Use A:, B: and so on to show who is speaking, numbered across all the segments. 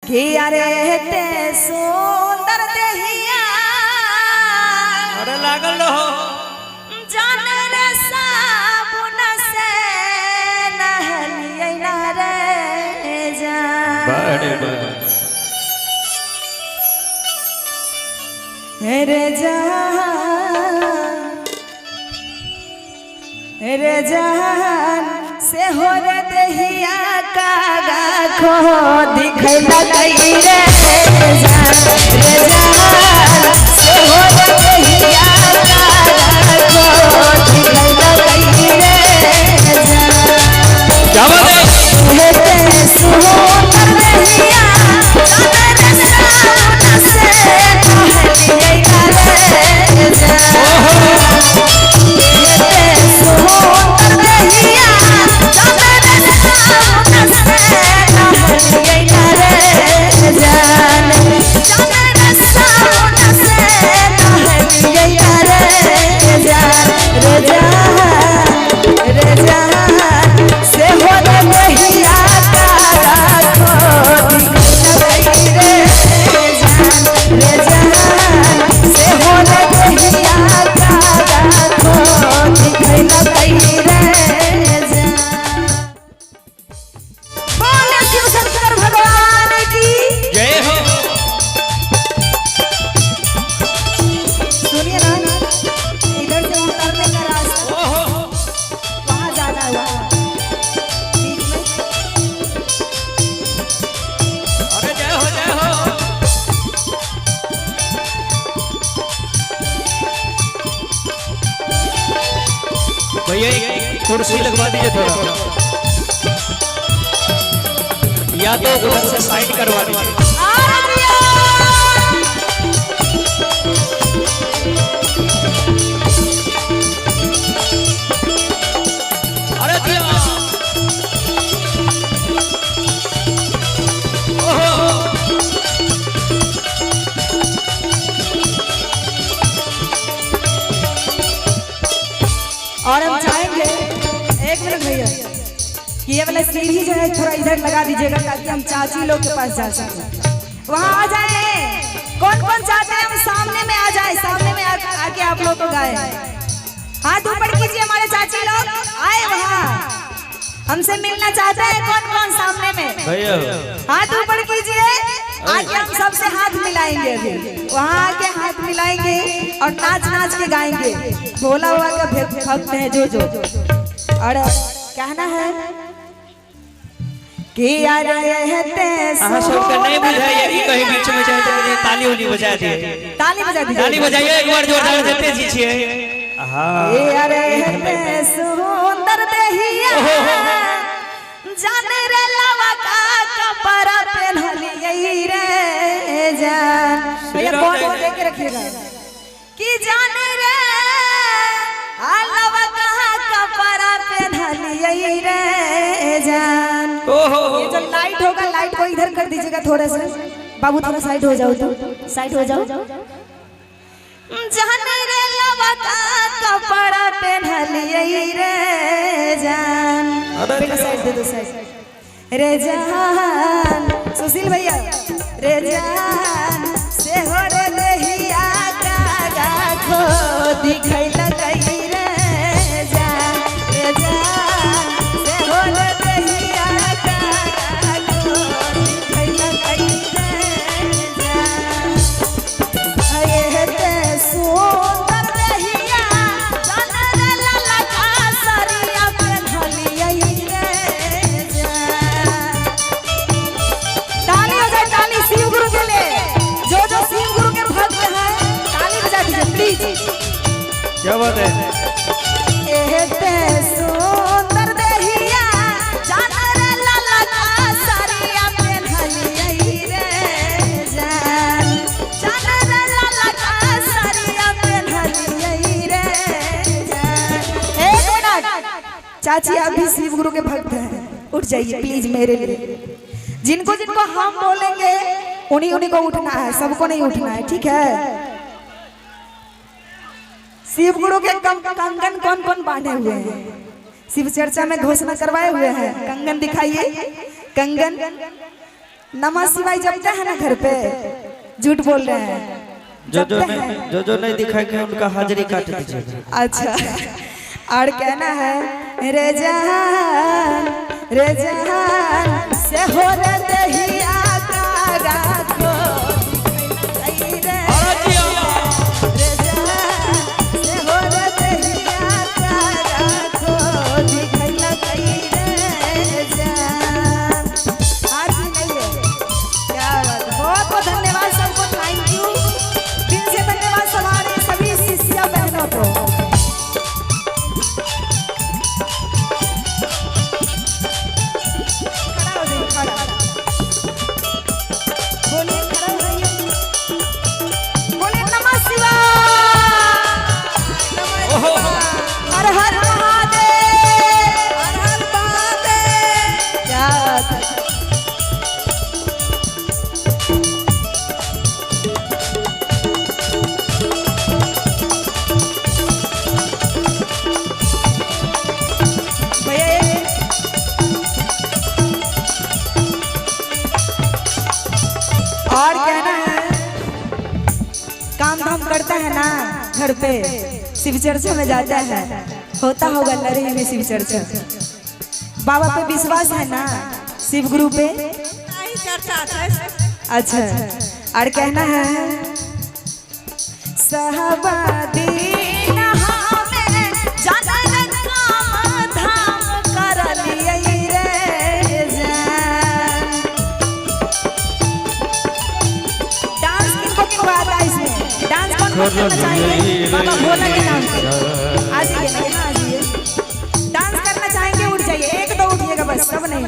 A: कि अरे ते सुंदर देहिया
B: अरे लागल हो
A: जान रे साबुन से नहलिए ना रे जान
B: बड़े
A: रे जान से हो रे देहिया कागा खो दिखैला कई रे जान रे जान से हो रे देहिया कागा खो दिखैला कई रे जान
B: क्या बात है
A: ते सुंदर देहिया जान रे साबुन से नहलिए ना रे जान
B: भैया कुर्सी लगवा दीजिए थोड़ा या तो उधर से साइड करवा दीजिए अरे दिया
A: और हम चाहेंगे एक मिनट भैया कि ये वाला सीढ़ी जो है थोड़ा इधर लगा दीजिएगा ताकि हम चाची लोग के पास जा सकें वहाँ आ जाए कौन कौन चाहते हैं हम सामने में आ जाए सामने में आके आप लोग को गाए हाथ ऊपर कीजिए हमारे चाची लोग आए वहाँ हमसे मिलना चाहते हैं कौन कौन सामने में
B: भैया
A: हाथ ऊपर कीजिए आके हम सबसे हाथ मिलाएंगे अभी वहाँ आके हाथ मिलाएंगे और नाच नाच के गाएंगे भोला हुआ का भक्त है जो और कहना है कि यार
B: सबका नहीं बुझाइए ये कहीं बीच में जाए तो ताली उली बजा दिए
A: ताली बजा दीजिए
B: ताली बजाइए एक बार जोरदार से तेजी से हां
A: अरे सुंदर देहिया जान रे लवा का कपड़ा पहनलिए रे जान भैया बहुत देख के रखिएगा कि जान रे लवा का कपड़ा पहनलिए रे जान ये जो लाइट होगा लाइट को इधर कर दीजिएगा थोड़ा सा बाबू थोड़ा साइड हो जाओ तो साइड हो जाओ जान रे लवा का कपड़ा पहनलिए रे जान बेटा साइड दे दो साइड रे जान सुशील भैया रे जान से हो रे देहिया कागा खो दिखैला कई रे जान से हो रे देहिया कागा खो दिखैला कई रे जान अये ते सुंदर देहिया जान रे लाला का सरिया पहनलिए रे जान ताली हो जाए ताली शिव गुरु के लिए जो शिव गुरु के भक्त हैं ताली बजा दीजिए प्लीज
B: क्या बात है
A: एते सुंदर देहिया जान रे लाला का सरिया पहनलिए रे जान रे लाला का सरिया पहनलिए रे जान एक मिनट चाची आप भी शिव गुरु के भक्त हैं उठ जाइए प्लीज मेरे लिए जिनको जिनको हम बोलेंगे उन्हीं उन्हीं को उठना है सबको नहीं उठना है ठीक है शिव गुरु के कंगन कौन कौन बांधे हुए हैं शिव चर्चा में घोषणा करवाए हुए हैं कंगन दिखाइए कंगन नमः शिवाय जपते हैं ना घर पे? झूठ बोल रहे हैं।
B: जो नहीं दिखा के उनका हाजिरी काट दीजिए।
A: अच्छा, और कहना है रे जहान से हो रे दहिया का राखो रे जहान से हो रे दहिया का राखो दिखैला कई रे जान। हार भी नहीं है, क्या बात है। बहुत बहुत धन्यवाद सबको, थैंक यू, दिल से धन्यवाद हमारे सभी शिष्या बहनों को। और कहना है काम धाम करता है ना घर पे, शिव चर्चा में जाता है, होता होगा लड़ी में शिव चर्चा। बाबा पे विश्वास है ना, शिव गुरु पे अच्छा। और कहना है बाबा भोला के नाम पे आ जाइए ना, यहाँ आ जाइए। डांस करना चाहेंगे उठ जाइए, एक दो उठिएगा बस, सब नहीं।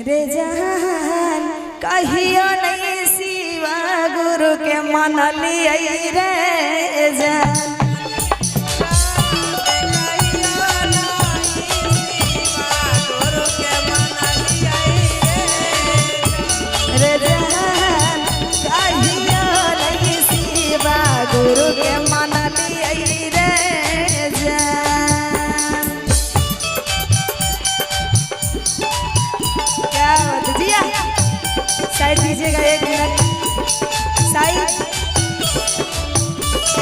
A: रे जहान कहियो नहीं शिवा गुरु के मन लिया रे जान। रे जहान कहियो नहीं शिवा गुरु के मन लिया रे जान। क्या बात जिया, साइड दीजिएगा 1 मिनट, साइड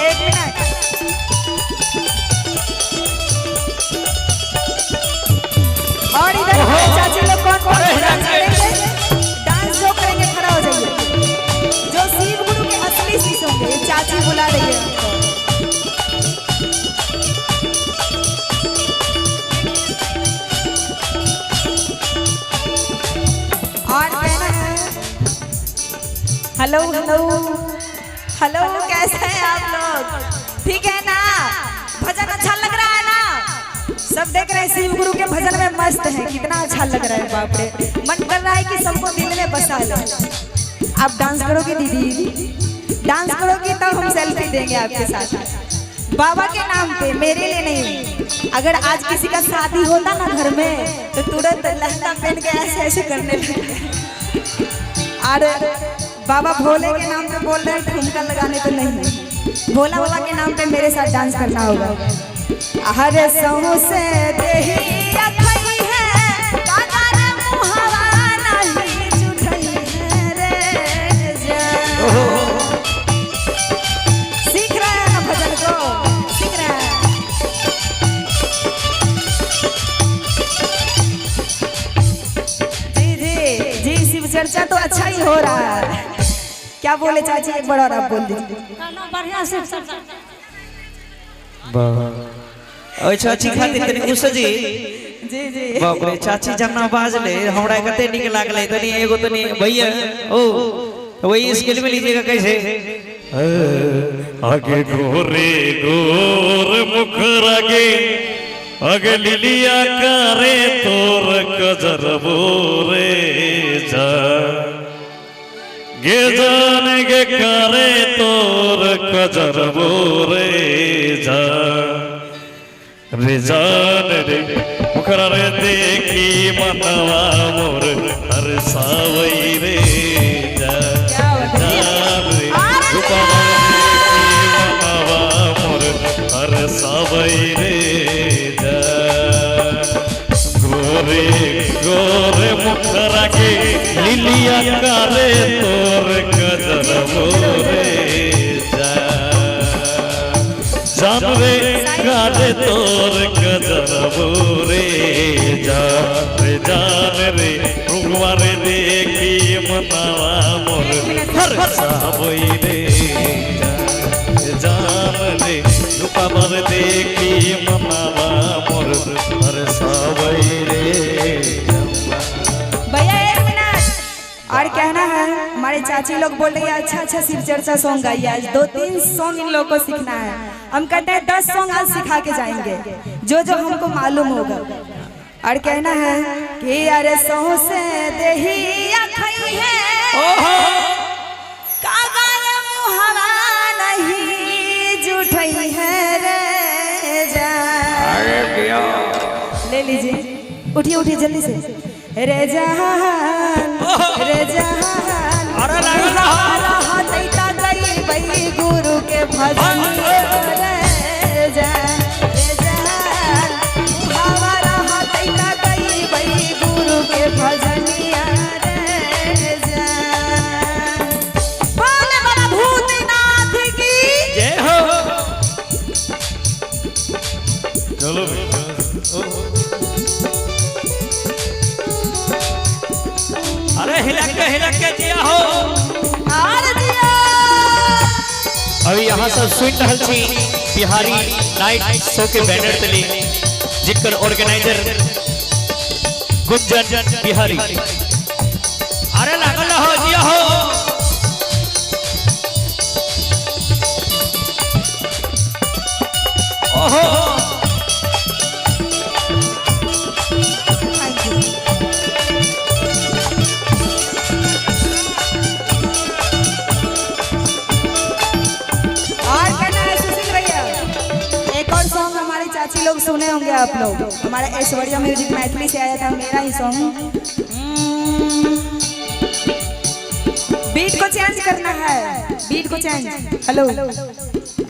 A: 1 मिनट। और इधर चाची लोग कौन डांस करेंगे? डांस जो करेंगे खड़ा हो जाइए, जो शिव गुरु के असली शिष्य होंगे। चाची बुला रही है उनको। और कहना है हेलो हेलो हेलो, कैसे हैं आप लोग? ठीक है ना? भजन अच्छा लग रहा है ना? सब देख रहे हैं शिव गुरु के भजन में मस्त है, कितना अच्छा लग रहा है। बाप रे, मन कर रहा है कि सबको दिल में बसा लो। आप डांस करोगे दीदी? डांस करोगे तब हम सेल्फी देंगे आपके साथ, बाबा के नाम पे, मेरे लिए नहीं। अगर आज किसी का शादी होता ना घर में तो तुरंत लहंगा पहन के ऐसे ऐसे करने लगे। और बाबा भोले के नाम पे बोल रहे हैं ठुमका लगाने तो नहीं, भोला बाबा के नाम पे मेरे साथ डांस करना होगा। हरे सहु से देही अखई है कागर मुहावा नहीं जुठई है रे जान। सीख रहे हैं ना भजन को, सीख रहे हैं। जी शिव चर्चा तो अच्छा ही हो रहा है। क्या बोले चाची, एक बार और आप बोल दीजिए।
C: बढ़िया से
B: ओए चाची खातिर तनी गुस्सा जी
A: जी
B: बाप रे, चाची जन्ना बाजले हमरा कते निक लागले। तनी एगो तनी भैया ओ वही स्केल में लीजिएगा कैसे?
D: आगे गोरे गोर मुखर आगे लिलिया करे तोर कजर बोरे जा गे जान गे करे तोर कजर बोरे जा रे जान रे मुखरा रे देखी मनवा मोर हर सावई रे जान रे रूपवा देखी मनवा मोर हर सावई रे जान गोरे गोरे मुखरा के लिलिया करे तोर कदर मोरे जान रे काले तोर कदर मोरे जान रे रुगवा रे देखी मनावा मोर हर सावई रे जान रे रूपवा रे देखी मनावा मोर हर सावई रे।
A: भैया एक मिनट और कहना है, हमारे चाची लोग बोल रही है अच्छा अच्छा शिव चर्चा सॉन्ग गाइए। आज 2-3 सॉन्ग इन लोगों को सीखना है। हम कहते हैं 10 सॉन्ग आज सिखा के जाएंगे जो जो हमको मालूम होगा। और कहना है कि अरे सौ से देही अखई है कागल मुहावा नहीं जुठई है रे जान। ले लीजिए, उठिए उठिए जल्दी से। रे जहान रे जहान गई बई गुरु के भजन रे जान हमारा हतैता गई बई गुरु के भजनिया रे जान। बोले बड़ा भूतनाथ की
B: जय हो।
D: चलो
B: अरे हिलक के जिया हो।
A: आर दिया
B: अभी यहाँ सब सुन रहल छी बिहारी नाइट शो के बैनर तले जिनकर ऑर्गेनाइजर गुंजन बिहारी। अरे लागल हो जिया हो। ओहो
A: चाची लोग सुने होंगे आप लोग। हमारा ऐश्वर्या म्यूजिक मैथिली से आया था मेरा ही सॉन्ग। बीट को चेंज करना है, बीट को चेंज। हेलो